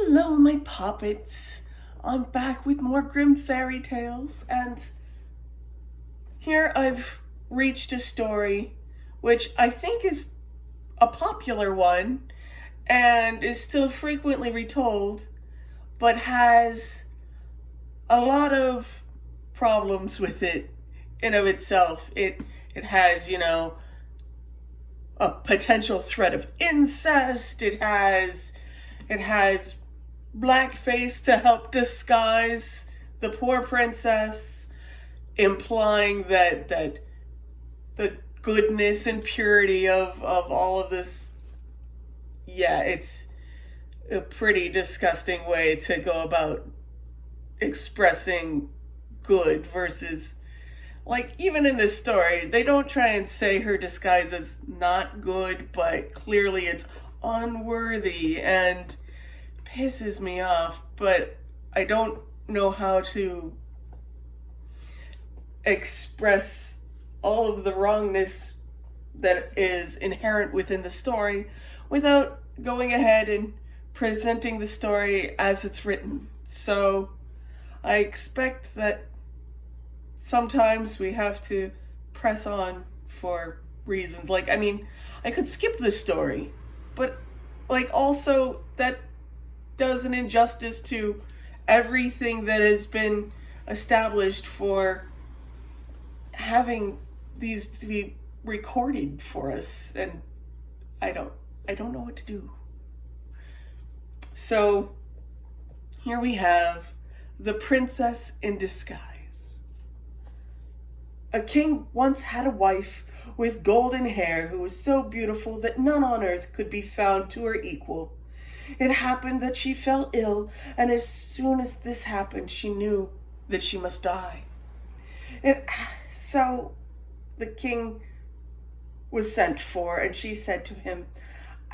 Hello, my puppets. I'm back with more Grimm fairy tales, and here I've reached a story which I think is a popular one and is still frequently retold, but has a lot of problems with it in of itself. It has, a potential threat of incest. It has Blackface to help disguise the poor princess, implying that the goodness and purity of all of this. Yeah, it's a pretty disgusting way to go about expressing good versus, like, even in this story, they don't try and say her disguise is not good, but clearly it's unworthy and pisses me off, but I don't know how to express all of the wrongness that is inherent within the story without going ahead and presenting the story as it's written. So I expect that sometimes we have to press on for reasons. I could skip the story, but also that does an injustice to everything that has been established for having these to be recorded for us, and I don't know what to do. So here we have The Princess in Disguise. A king once had a wife with golden hair who was so beautiful that none on earth could be found to her equal. It happened that she fell ill, and as soon as this happened, she knew that she must die. So the king was sent for, and she said to him,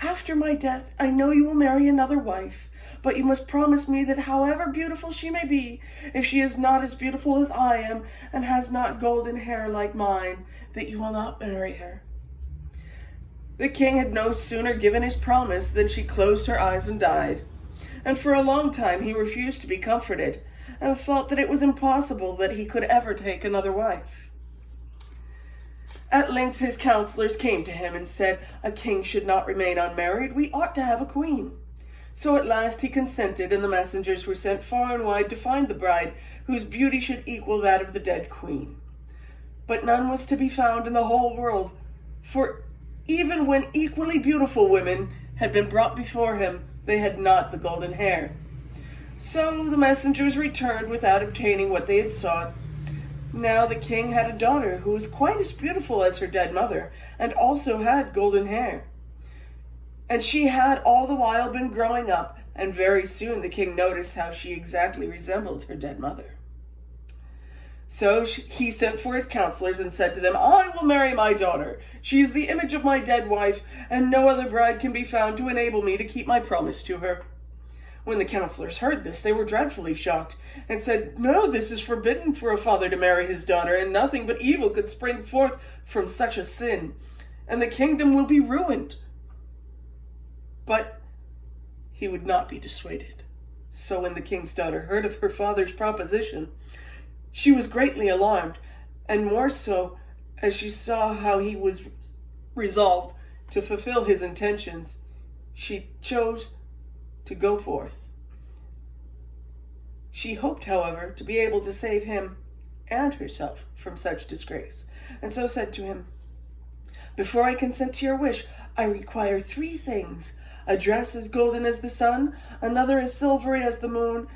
"After my death, I know you will marry another wife, but you must promise me that however beautiful she may be, if she is not as beautiful as I am and has not golden hair like mine, that you will not marry her." The king had no sooner given his promise than she closed her eyes and died, and for a long time he refused to be comforted, and thought that it was impossible that he could ever take another wife. At length his counselors came to him and said, "A king should not remain unmarried. We ought to have a queen." So at last he consented, and the messengers were sent far and wide to find the bride whose beauty should equal that of the dead queen. But none was to be found in the whole world, for even when equally beautiful women had been brought before him, they had not the golden hair. So the messengers returned without obtaining what they had sought. Now the king had a daughter who was quite as beautiful as her dead mother, and also had golden hair. And she had all the while been growing up, and very soon the king noticed how she exactly resembled her dead mother. So he sent for his counselors and said to them, "I will marry my daughter. She is the image of my dead wife, and no other bride can be found to enable me to keep my promise to her." When the counselors heard this, they were dreadfully shocked, and said, "No, this is forbidden for a father to marry his daughter, and nothing but evil could spring forth from such a sin, and the kingdom will be ruined." But he would not be dissuaded. So when the king's daughter heard of her father's proposition, she was greatly alarmed, and more so as she saw how he was resolved to fulfill his intentions. She chose to go forth. She hoped, however, to be able to save him and herself from such disgrace, and so said to him, "Before I consent to your wish, I require 3 things: a dress as golden as the sun, another as silvery as the moon,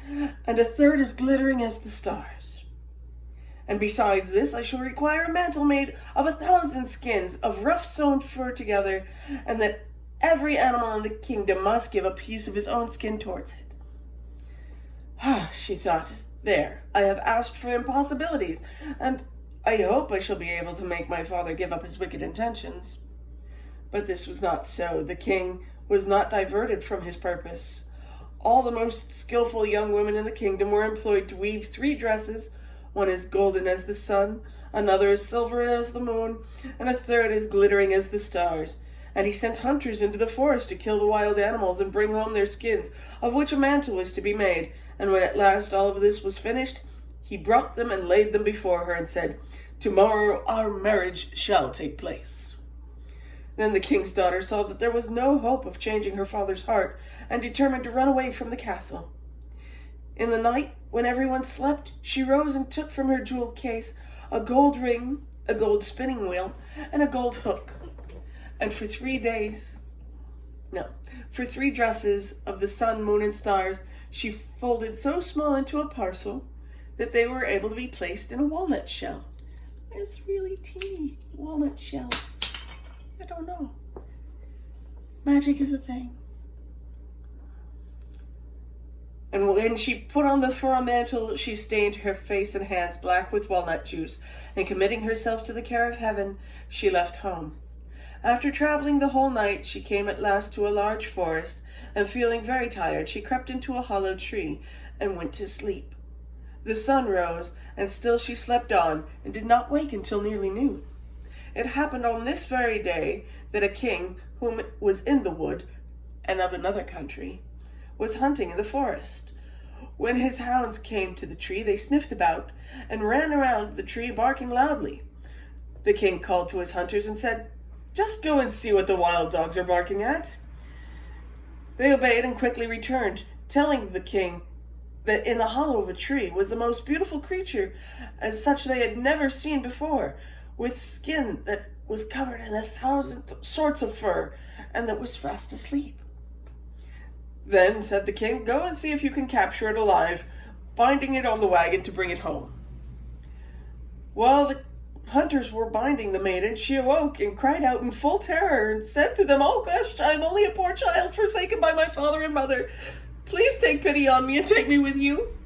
and a third as glittering as the stars. And besides this, I shall require a mantle made of 1,000 skins of rough sewn fur together, and that every animal in the kingdom must give a piece of his own skin towards it." She thought, "There, I have asked for impossibilities, and I hope I shall be able to make my father give up his wicked intentions." But this was not so. The king was not diverted from his purpose. All the most skillful young women in the kingdom were employed to weave 3 dresses, one as golden as the sun, another as silver as the moon, and a third as glittering as the stars, And he sent hunters into the forest to kill the wild animals and bring home their skins, of which a mantle was to be made. And when at last all of this was finished, he brought them and laid them before her and said, "Tomorrow our marriage shall take place." Then the king's daughter saw that there was no hope of changing her father's heart, and determined to run away from the castle. In the night, when everyone slept, she rose and took from her jeweled case a gold ring, a gold spinning wheel, and a gold hook. And for 3 dresses of the sun, moon, and stars, she folded so small into a parcel that they were able to be placed in a walnut shell. It's really teeny walnut shells. I don't know. Magic is a thing. And when she put on the fur mantle, she stained her face and hands black with walnut juice, and committing herself to the care of heaven, she left home. After traveling the whole night, she came at last to a large forest, and feeling very tired, she crept into a hollow tree and went to sleep. The sun rose, and still she slept on, and did not wake until nearly noon. It happened on this very day that a king, whom was in the wood, and of another country, was hunting in the forest. When his hounds came to the tree, they sniffed about, and ran around the tree barking loudly. The king called to his hunters and said, "Just go and see what the wild dogs are barking at." They obeyed and quickly returned, telling the king that in the hollow of a tree was the most beautiful creature, as such they had never seen before, with skin that was covered in 1,000 sorts of fur, and that was fast asleep. "Then," said the king, "go and see if you can capture it alive, binding it on the wagon to bring it home." While the hunters were binding the maiden, she awoke and cried out in full terror and said to them, "Oh gosh, I am only a poor child forsaken by my father and mother. Please take pity on me and take me with you."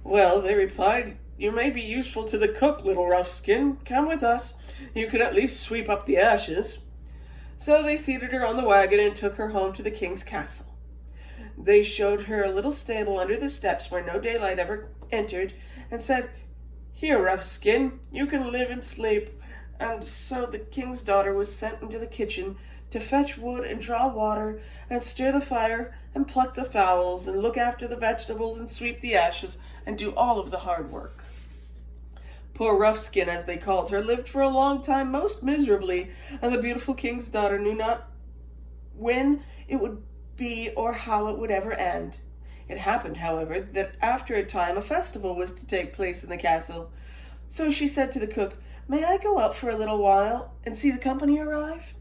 "Well," they replied, "you may be useful to the cook, little rough skin. Come with us. You can at least sweep up the ashes." So they seated her on the wagon and took her home to the king's castle. They showed her a little stable under the steps where no daylight ever entered, and said, "Here, rough skin, you can live and sleep." And so the king's daughter was sent into the kitchen to fetch wood and draw water and stir the fire and pluck the fowls and look after the vegetables and sweep the ashes and do all of the hard work. Poor rough skin, as they called her, lived for a long time most miserably, and the beautiful king's daughter knew not when it would be or how it would ever end. It happened, however, that after a time a festival was to take place in the castle. So she said to the cook, "May I go out for a little while and see the company arrive?"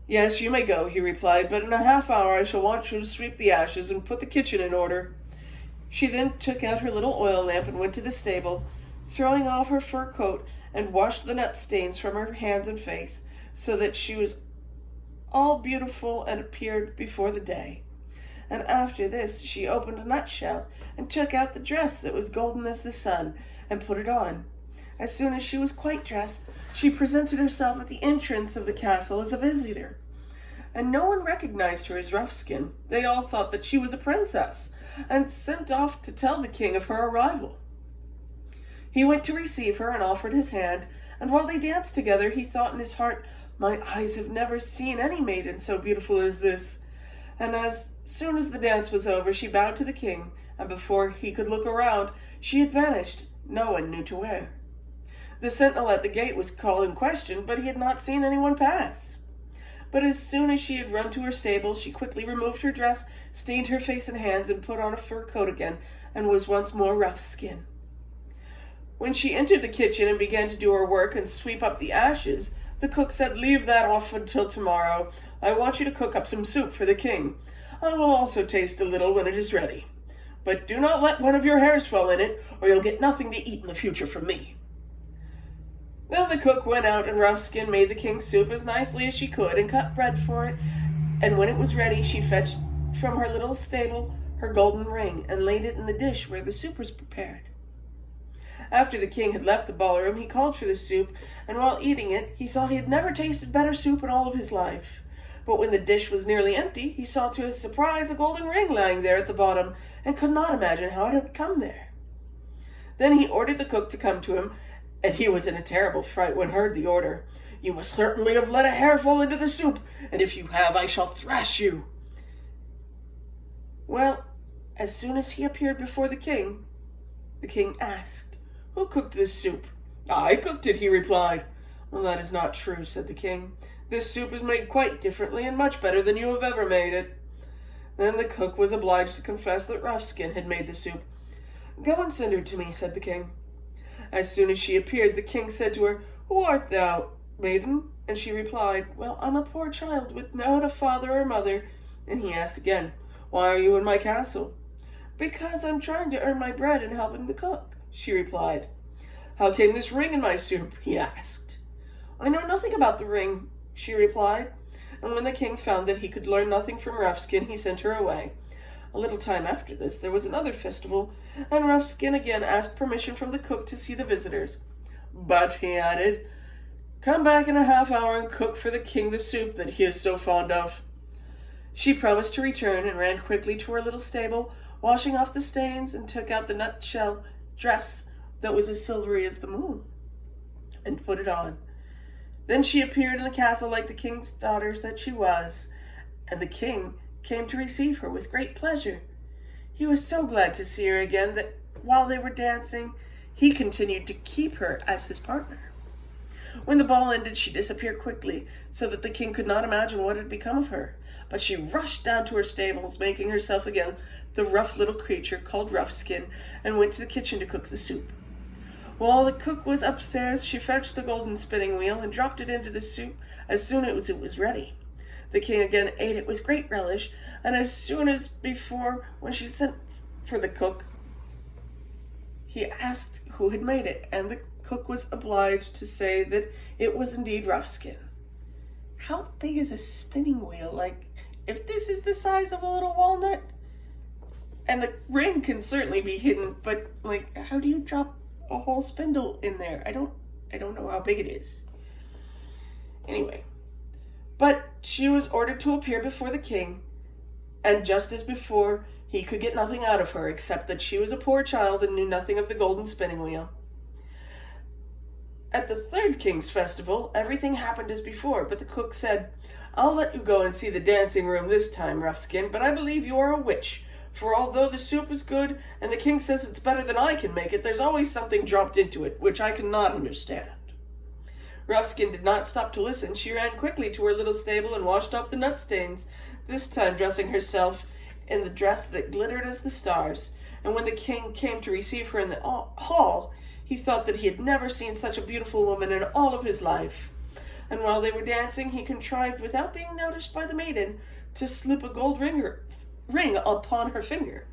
"Yes, you may go," he replied, "but in a half hour I shall want you to sweep the ashes and put the kitchen in order." She then took out her little oil lamp and went to the stable, throwing off her fur coat, and washed the nut stains from her hands and face, so that she was all beautiful and appeared before the day. And after this she opened a nutshell and took out the dress that was golden as the sun and put it on. As soon as she was quite dressed, she presented herself at the entrance of the castle as a visitor, and no one recognized her as Roughskin. They all thought that she was a princess, and sent off to tell the king of her arrival. He went to receive her and offered his hand, and while they danced together, he thought in his heart, "My eyes have never seen any maiden so beautiful as this." And as soon as the dance was over, she bowed to the king, and before he could look around, she had vanished, no one knew to where. The sentinel at the gate was called in question, but he had not seen anyone pass. But as soon as she had run to her stable, she quickly removed her dress, stained her face and hands, and put on a fur coat again, and was once more rough skin. When she entered the kitchen and began to do her work and sweep up the ashes, the cook said, "Leave that off until tomorrow. I want you to cook up some soup for the king. I will also taste a little when it is ready. But do not let one of your hairs fall in it, or you'll get nothing to eat in the future from me." Then the cook went out, and Roughskin made the king's soup as nicely as she could, and cut bread for it. And when it was ready, she fetched from her little stable her golden ring, and laid it in the dish where the soup was prepared. After the king had left the ballroom, he called for the soup, and while eating it, he thought he had never tasted better soup in all of his life. But when the dish was nearly empty, he saw to his surprise a golden ring lying there at the bottom, and could not imagine how it had come there. Then he ordered the cook to come to him, and he was in a terrible fright when heard the order. You must certainly have let a hair fall into the soup, and if you have, I shall thrash you." Well, as soon as he appeared before the king asked, "Who cooked this soup?" "I cooked it," he replied. "Well, that is not true," said the king. "This soup is made quite differently and much better than you have ever made it." Then the cook was obliged to confess that Roughskin had made the soup. "Go and send her to me," said the king. As soon as she appeared, the king said to her, "Who art thou, maiden?" And she replied, "Well, I'm a poor child without a father or mother." And he asked again, "Why are you in my castle?" "Because I'm trying to earn my bread and helping the cook," she replied. "How came this ring in my soup?" he asked. "I know nothing about the ring," she replied. And when the king found that he could learn nothing from Roughskin, he sent her away. A little time after this, there was another festival, and Roughskin again asked permission from the cook to see the visitors. "But," he added, "come back in a half hour and cook for the king the soup that he is so fond of." She promised to return and ran quickly to her little stable, washing off the stains, and took out the nutshell dress that was as silvery as the moon, and put it on. Then she appeared in the castle like the king's daughter that she was, and the king came to receive her with great pleasure. He was so glad to see her again that while they were dancing, he continued to keep her as his partner. When the ball ended, she disappeared quickly, so that the king could not imagine what had become of her. But she rushed down to her stables, making herself again the rough little creature called Roughskin, and went to the kitchen to cook the soup. While the cook was upstairs, she fetched the golden spinning wheel and dropped it into the soup as soon as it was ready. The king again ate it with great relish, and as soon as before, when she sent for the cook, he asked who had made it, and the cook was obliged to say that it was indeed Roughskin. How big is a spinning wheel? Like, if this is the size of a little walnut? And the ring can certainly be hidden, but like, how do you drop a whole spindle in there? I don't know how big it is. Anyway, but she was ordered to appear before the king, and just as before, he could get nothing out of her except that she was a poor child and knew nothing of the golden spinning wheel. At the third king's festival, everything happened as before, but the cook said, "I'll let you go and see the dancing room this time, Roughskin, but I believe you are a witch. For although the soup is good, and the king says it's better than I can make it, there's always something dropped into it, which I cannot understand." Roughskin did not stop to listen. She ran quickly to her little stable and washed off the nut stains, this time dressing herself in the dress that glittered as the stars. And when the king came to receive her in the hall, he thought that he had never seen such a beautiful woman in all of his life. And while they were dancing, he contrived, without being noticed by the maiden, to slip a gold ring upon her finger.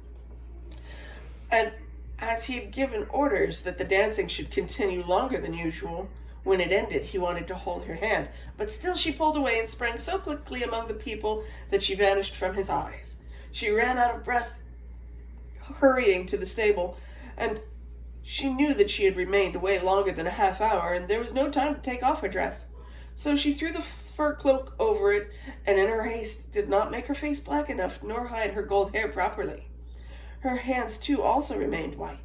And as he had given orders that the dancing should continue longer than usual, when it ended, he wanted to hold her hand, but still she pulled away and sprang so quickly among the people that she vanished from his eyes. She ran out of breath, hurrying to the stable, and she knew that she had remained away longer than a half hour, and there was no time to take off her dress. So she threw the fur cloak over it, and in her haste did not make her face black enough, nor hide her gold hair properly. Her hands, too, also remained white.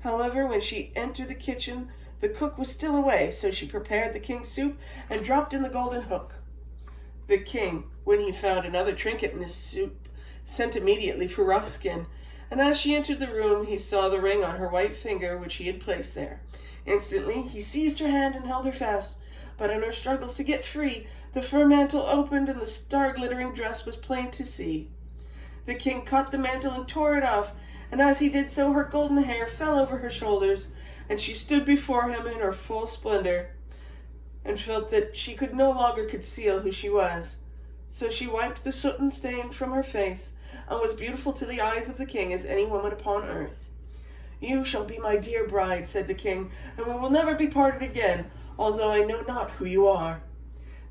However, when she entered the kitchen, the cook was still away, so she prepared the king's soup and dropped in the golden hook. The king, when he found another trinket in his soup, sent immediately for Roughskin, and as she entered the room, he saw the ring on her white finger, which he had placed there. Instantly, he seized her hand and held her fast, but in her struggles to get free, the fur mantle opened and the star-glittering dress was plain to see. The king caught the mantle and tore it off, and as he did so, her golden hair fell over her shoulders, and she stood before him in her full splendor, and felt that she could no longer conceal who she was. So she wiped the soot stain from her face, and was beautiful to the eyes of the king as any woman upon earth. "You shall be my dear bride," said the king, "and we will never be parted again, although I know not who you are."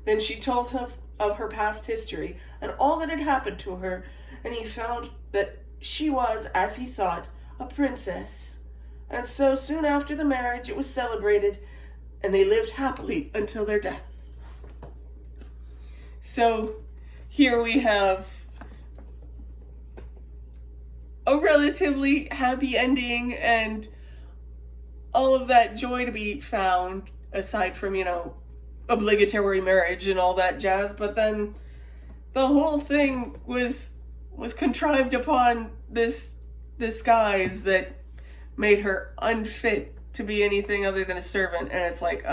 Then she told him of her past history, and all that had happened to her, and he found that she was, as he thought, a princess. And so soon after the marriage it was celebrated, and they lived happily until their death. So here we have a relatively happy ending, and all of that joy to be found, aside from, obligatory marriage and all that jazz, but then the whole thing was contrived upon this disguise that made her unfit to be anything other than a servant, and it's like,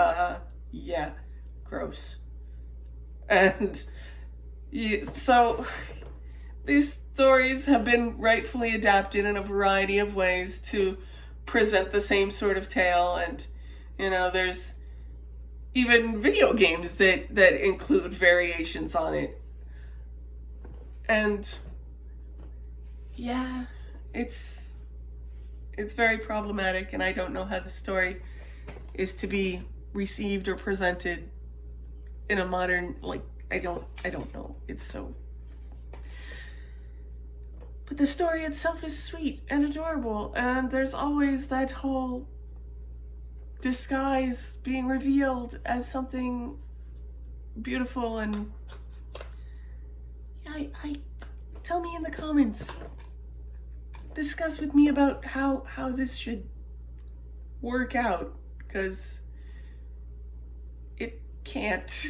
yeah, gross. And so these stories have been rightfully adapted in a variety of ways to present the same sort of tale, and there's even video games that include variations on it. And yeah, it's very problematic, and I don't know how the story is to be received or presented in a modern, I don't know. It's so... But the story itself is sweet and adorable, and there's always that whole disguise being revealed as something beautiful, and I tell me in the comments, discuss with me about how this should work out, because it can't.